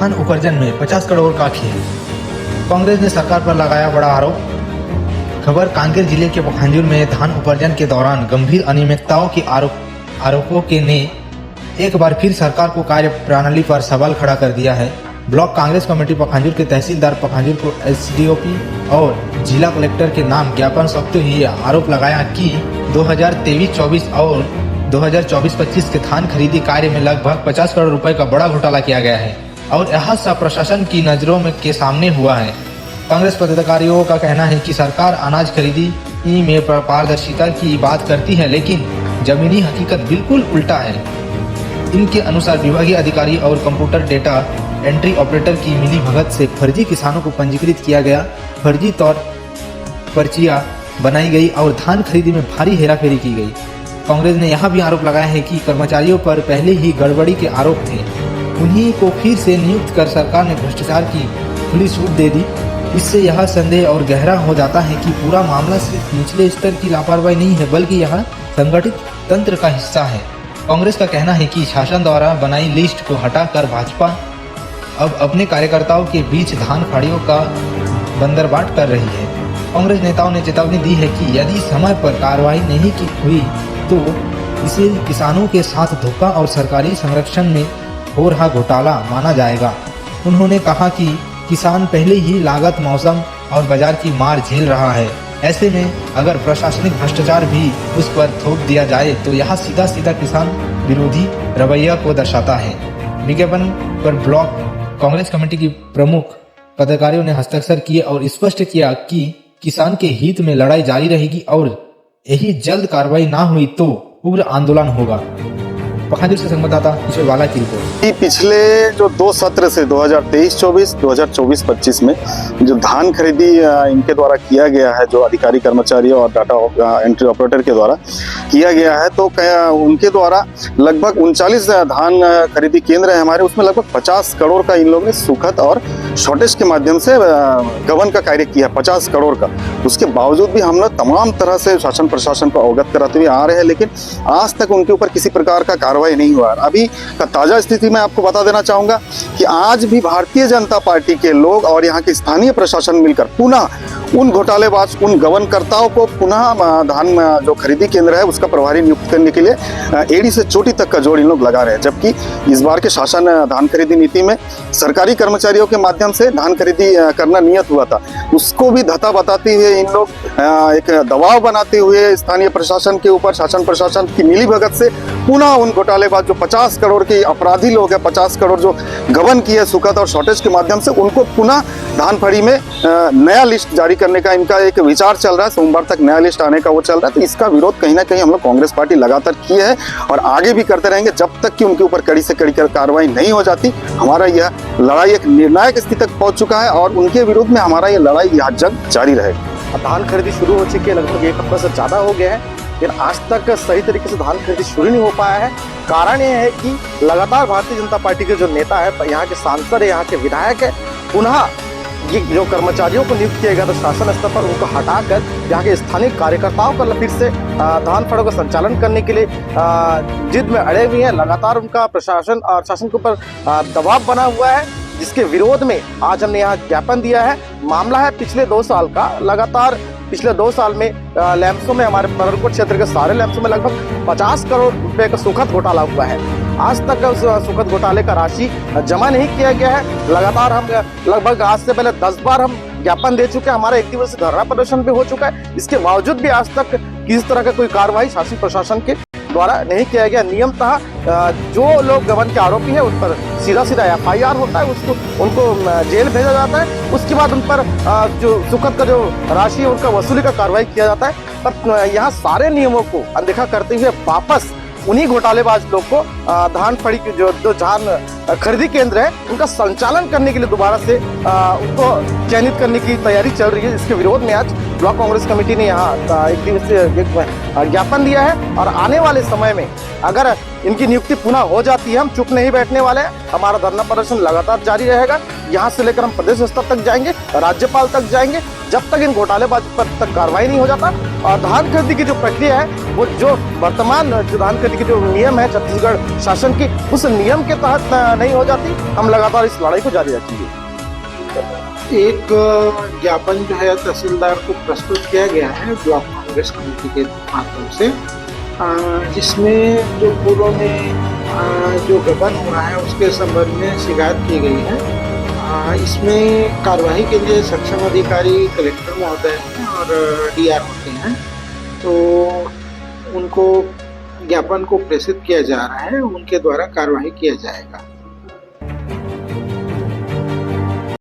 धान उपार्जन में 50 करोड़ का खेल। कांग्रेस ने सरकार पर लगाया बड़ा आरोप। खबर कांकेर जिले के पखांजूर में धान उपार्जन के दौरान गंभीर अनियमितताओं के आरोपों के ने एक बार फिर सरकार को कार्य प्रणाली पर सवाल खड़ा कर दिया है। ब्लॉक कांग्रेस कमेटी पखांजूर के तहसीलदार पखांजूर को एसडीओपी और जिला कलेक्टर के नाम ज्ञापन सौंपते हुए आरोप लगाया कि 2023-24 और 2024-25 के धान खरीदी कार्य में लगभग 50 करोड़ रुपए का बड़ा घोटाला किया गया है और यह सब प्रशासन की नजरों में के सामने हुआ है। कांग्रेस पदाधिकारियों का कहना है कि सरकार अनाज खरीदी में पारदर्शिता की बात करती है, लेकिन जमीनी हकीकत बिल्कुल उल्टा है। इनके अनुसार विभागीय अधिकारी और कंप्यूटर डेटा एंट्री ऑपरेटर की मिली भगत से फर्जी किसानों को पंजीकृत किया गया, फर्जी तौर पर्चियां बनाई गई और धान खरीदी में भारी हेराफेरी की गई। कांग्रेस ने यह भी आरोप लगाया है कि कर्मचारियों पर पहले ही गड़बड़ी के आरोप थे, उन्हीं को फिर से नियुक्त कर सरकार ने भ्रष्टाचार की खुली छूट दे दी। इससे यह संदेह और गहरा हो जाता है कि पूरा मामला सिर्फ निचले स्तर की लापरवाही नहीं है, बल्कि यह संगठित तंत्र का हिस्सा है। कांग्रेस का कहना है कि शासन द्वारा बनाई लिस्ट को हटाकर भाजपा अब अपने कार्यकर्ताओं के बीच धान फाड़ियों का बंदरबाट कर रही है। कांग्रेस नेताओं ने चेतावनी दी है कि यदि समय पर कार्रवाई नहीं की हुई तो इसे किसानों के साथ धोखा और सरकारी संरक्षण में हो रहा घोटाला माना जाएगा। उन्होंने कहा कि किसान पहले ही लागत, मौसम और बाजार की मार झेल रहा है। ऐसे में अगर प्रशासनिक भ्रष्टाचार भी उस पर थोप दिया जाए तो यह सीधा सीधा किसान विरोधी रवैया को दर्शाता है। विज्ञापन पर ब्लॉक कांग्रेस कमेटी की प्रमुख पदाधिकारियों ने हस्ताक्षर किए और स्पष्ट किया कि किसान के हित में लड़ाई जारी रहेगी और यही जल्द कार्रवाई ना हुई तो उग्र आंदोलन होगा। पखांजूर से संवाददाता किशोर वाला की रिपोर्ट। पिछले जो 2 सत्र से 2023-24, 2024-25 में जो धान खरीदी इनके द्वारा किया गया है, जो अधिकारी कर्मचारियों और डाटा एंट्री ऑपरेटर के द्वारा किया गया है, तो उनके द्वारा लगभग 39 धान खरीदी केंद्र है हमारे, उसमें लगभग 50 करोड़ का इन लोगों ने सुखद और शॉर्टेज के माध्यम से गबन का कार्य किया, 50 करोड़ का। उसके बावजूद भी हम लोग तमाम तरह से शासन प्रशासन को अवगत कराते हुए आ रहे हैं, लेकिन आज तक उनके ऊपर किसी प्रकार का कार्रवाई नहीं हुआ। अभी का ताजा स्थिति मैं आपको बता देना चाहूंगा कि आज भी भारतीय जनता पार्टी के लोग और यहाँ के स्थानीय प्रशासन मिलकर पुनः उन घोटालेबाज, उन गबनकर्ताओं को पुनः धान जो खरीदी केंद्र है उसका प्रभारी नियुक्त करने के लिए एड़ी से चोटी तक का जोड़ इन लोग लगा रहे हैं। जबकि इस बार के शासन धान खरीदी नीति में सरकारी कर्मचारियों के माध्यम से धान खरीदी करना नियत हुआ था, उसको भी धता बताते हुए इन लोग एक दबाव बनाते हुए स्थानीय प्रशासन के ऊपर, शासन प्रशासन की मिलीभगत से पुनः उन घोटालेबाज जो 50 करोड़ के अपराधी लोग हैं, 50 करोड़ जो गबन किए सुखद और शॉर्टेज के माध्यम से, उनको पुनः धान फड़ी में नया लिस्ट जारी करने का इनका एक विचार चल रहा है। सोमवार तक नया लिस्ट आने का वो चल रहा है। तो इसका विरोध कहीं ना कहीं हम लोग कांग्रेस पार्टी लगातार किए है और आगे भी करते रहेंगे जब तक कि उनके ऊपर कड़ी से कड़ी कार्रवाई नहीं हो जाती। हमारा यह लड़ाई एक निर्णायक स्थिति तक पहुंच चुका है और उनके विरुद्ध में हमारा यह लड़ाई, यह जंग जारी रहेगा। धान खरीदी शुरू हो चुकी है, लगभग 1 हफ्ता से ज्यादा हो गया है, लेकिन आज तक सही तरीके से धान खरीदी शुरू नहीं हो पाया है। कारण यह है कि लगातार भारतीय जनता पार्टी के जो नेता है, यहाँ के सांसद है, यहाँ के विधायक है, पुनः ये जो कर्मचारियों को नियुक्त किया गया था शासन स्तर पर, उनको हटाकर यहाँ के स्थानीय कार्यकर्ताओं को फिर से धान फड़ों का संचालन करने के लिए जिद में अड़े हुए हैं। लगातार उनका प्रशासन और शासन के ऊपर दबाव बना हुआ है, जिसके विरोध में आज हमने यहाँ ज्ञापन दिया है। मामला है पिछले 2 साल का। लगातार पिछले 2 साल में लैंप्सों में, हमारे परगपुर क्षेत्र के सारे लैंप्सों में लगभग 50 करोड़ रुपए का सुखद घोटाला हुआ है। आज तक उस सुखद घोटाले का राशि जमा नहीं किया गया है। लगातार हम लगभग आज से पहले 10 बार हम ज्ञापन दे चुके हैं, हमारा 1 दिवसीय धरना प्रदर्शन भी हो चुका है। इसके बावजूद भी आज तक किसी तरह का कोई कार्रवाई शासन प्रशासन के द्वारा नहीं किया गया। नियमतः जो लोग गबन के आरोपी हैं उन पर सीधा FIR होता है, उनको जेल भेजा जाता है। उसके बाद उन पर जो सुखद का जो राशि है उनका वसूली का कार्रवाई किया जाता है। पर यहाँ सारे नियमों को अनदेखा करते हुए वापस उन्हीं घोटालेबाज लोग को धान फड़ी के जो धान खरीदी केंद्र है उनका संचालन करने के लिए दोबारा से उनको चयनित करने की तैयारी चल रही है। इसके विरोध में आज ब्लॉक कांग्रेस कमेटी ने यहाँ 1 दिवसीय ज्ञापन दिया है और आने वाले समय में अगर इनकी नियुक्ति पुनः हो जाती है, हम चुप नहीं बैठने वाले हैं। हमारा धरना प्रदर्शन लगातार जारी रहेगा। यहाँ से लेकर हम प्रदेश स्तर तक जाएंगे, राज्यपाल तक जाएंगे, जब तक इन घोटालेबाज पर तक कार्रवाई नहीं हो जाता और धान खरीदी की जो प्रक्रिया है वो जो वर्तमान जो धान खरीदी के जो नियम है छत्तीसगढ़ शासन की उस नियम के तहत नहीं हो जाती, हम लगातार इस लड़ाई को जारी रखेंगे। एक ज्ञापन जो है तहसीलदार को प्रस्तुत किया गया है ब्लॉक कांग्रेस कमेटी के माध्यम से, जिसमें जो पूर्व में जो गबन हो रहा है उसके संबंध में शिकायत की गई है। इसमें कार्यवाही के लिए सक्षम अधिकारी कलेक्टर महोदय हैं और डीआर होते हैं, तो उनको ज्ञापन को प्रेषित किया जा रहा है, उनके द्वारा कार्यवाही किया जाएगा।